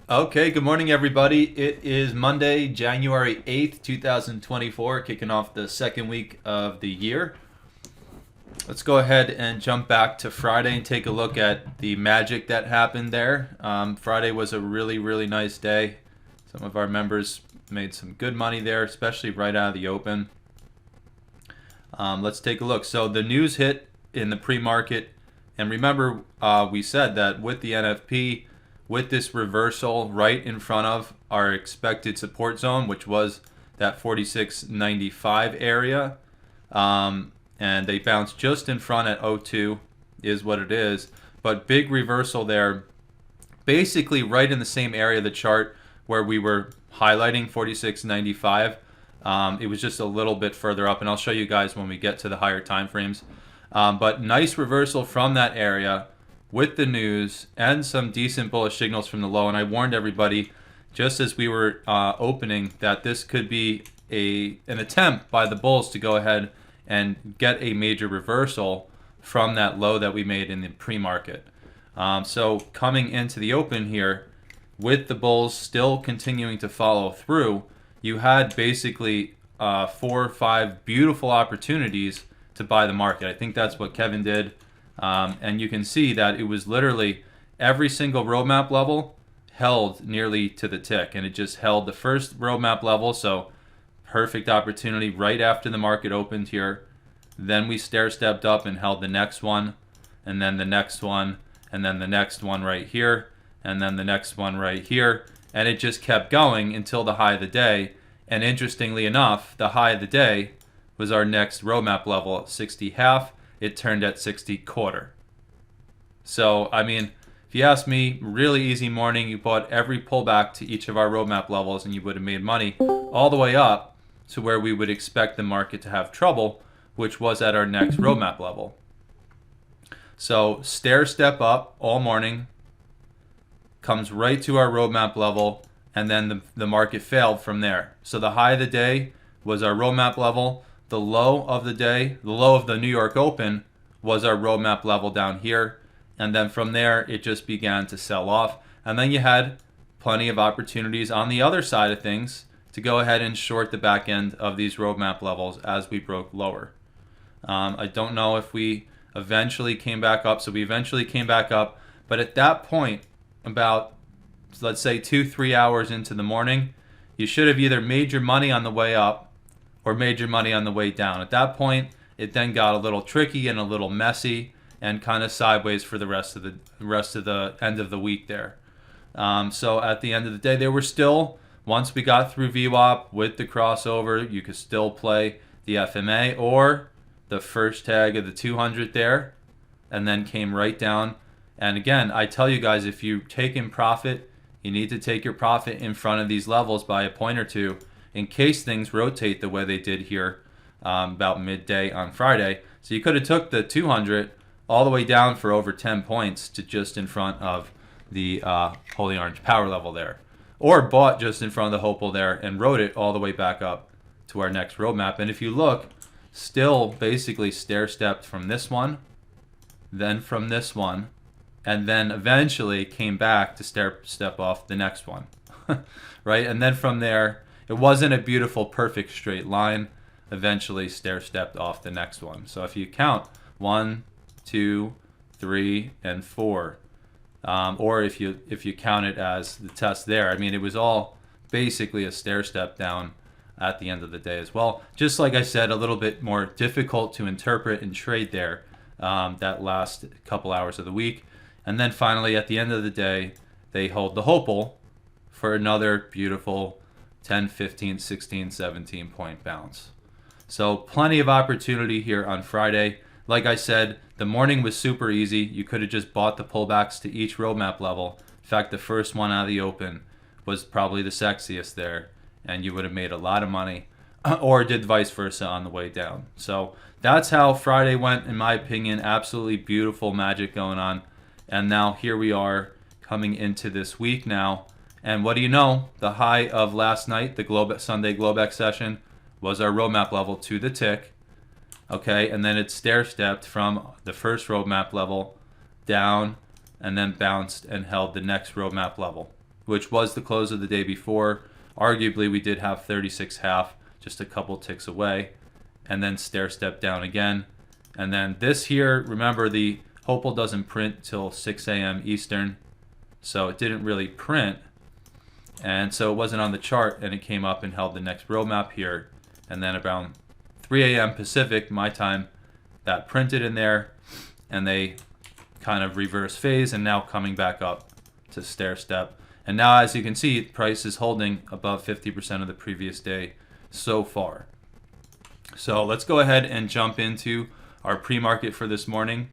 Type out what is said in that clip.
Okay, good morning, everybody. It is Monday, January 8th, 2024, kicking off the second week of the year. Let's go ahead and jump back to Friday and take a look at the magic that happened there. Friday was a really, really nice day. Some of our members made some good money there, especially right out of the open. Let's take a look. So the news hit in the pre-market, and remember, we said that with the NFP, with this reversal right in front of our expected support zone, which was that 46.95 area, and they bounced just in front at 02 is what it is. But big reversal there, basically right in the same area of the chart where we were highlighting 46.95. It was just a little bit further up, and I'll show you guys when we get to the higher time frames. But nice reversal from that area with the news and some decent bullish signals from the low. And I warned everybody just as we were opening that this could be an attempt by the bulls to go ahead and get a major reversal from that low that we made in the pre-market. So coming into the open here, with the bulls still continuing to follow through, you had basically 4 or 5 beautiful opportunities to buy the market. I think that's what Kevin did. And you can see that it was literally every single roadmap level held nearly to the tick, and it just held the first roadmap level. So perfect opportunity right after the market opened here. Then we stair-stepped up and held the next one, and then the next one, and then the next one right here, and then the next one right here. And it just kept going until the high of the day. And interestingly enough, the high of the day was our next roadmap level at 60 half. It turned at 60 quarter. So, I mean, if you ask me, really easy morning. You bought every pullback to each of our roadmap levels and you would have made money all the way up to where we would expect the market to have trouble, which was at our next roadmap level. So, stair step up all morning, comes right to our roadmap level, and then the market failed from there. So the high of the day was our roadmap level. The low of the day, the low of the New York Open, was our roadmap level down here. And then from there, it just began to sell off. And then you had plenty of opportunities on the other side of things to go ahead and short the back end of these roadmap levels as we broke lower. I don't know if we eventually came back up. So we eventually came back up. But at that point, about, let's say, 2-3 hours into the morning, you should have either made your money on the way up or made your money on the way down. At that point, it then got a little tricky and a little messy and kind of sideways for the rest of the end of the week there. So at the end of the day, there were still, once we got through VWAP with the crossover, you could still play the FMA or the first tag of the 200 there, and then came right down. And again, I tell you guys, if you take in profit, you need to take your profit in front of these levels by a point or two, in case things rotate the way they did here about midday on Friday. So you could have took the 200 all the way down for over 10 points to just in front of the Holy Orange power level there. Or bought just in front of the Hopeful there and rode it all the way back up to our next roadmap. And if you look, still basically stair-stepped from this one, then from this one, and then eventually came back to step off the next one. Right? And then from there, it wasn't a beautiful, perfect straight line. Eventually, stair-stepped off the next one. So if you count 1, 2, 3, and 4, or if you count it as the test there, I mean, it was all basically a stair-step down at the end of the day as well. Just like I said, a little bit more difficult to interpret and trade there that last couple hours of the week. And then finally, at the end of the day, they hold the Hopeful for another beautiful 10, 15, 16, 17 point bounce. So plenty of opportunity here on Friday. Like I said, the morning was super easy. You could have just bought the pullbacks to each roadmap level. In fact, the first one out of the open was probably the sexiest there, and you would have made a lot of money, or did vice versa on the way down. So that's how Friday went, in my opinion. Absolutely beautiful magic going on. And now here we are coming into this week now. And what do you know? The high of last night, the Sunday Globex session, was our roadmap level to the tick. Okay, and then it stair-stepped from the first roadmap level down and then bounced and held the next roadmap level. which was the close of the day before. Arguably, we did have 36.5 just a couple ticks away, and then stair step down again. And then this here, remember the Hopeful doesn't print till 6 a.m. Eastern, so it didn't really print, and so it wasn't on the chart, and it came up and held the next roadmap here. And then around 3 a.m. Pacific, my time, that printed in there, and they kind of reverse phase, and now coming back up to stair step. And now, as you can see, price is holding above 50% of the previous day so far. So let's go ahead and jump into our pre-market for this morning.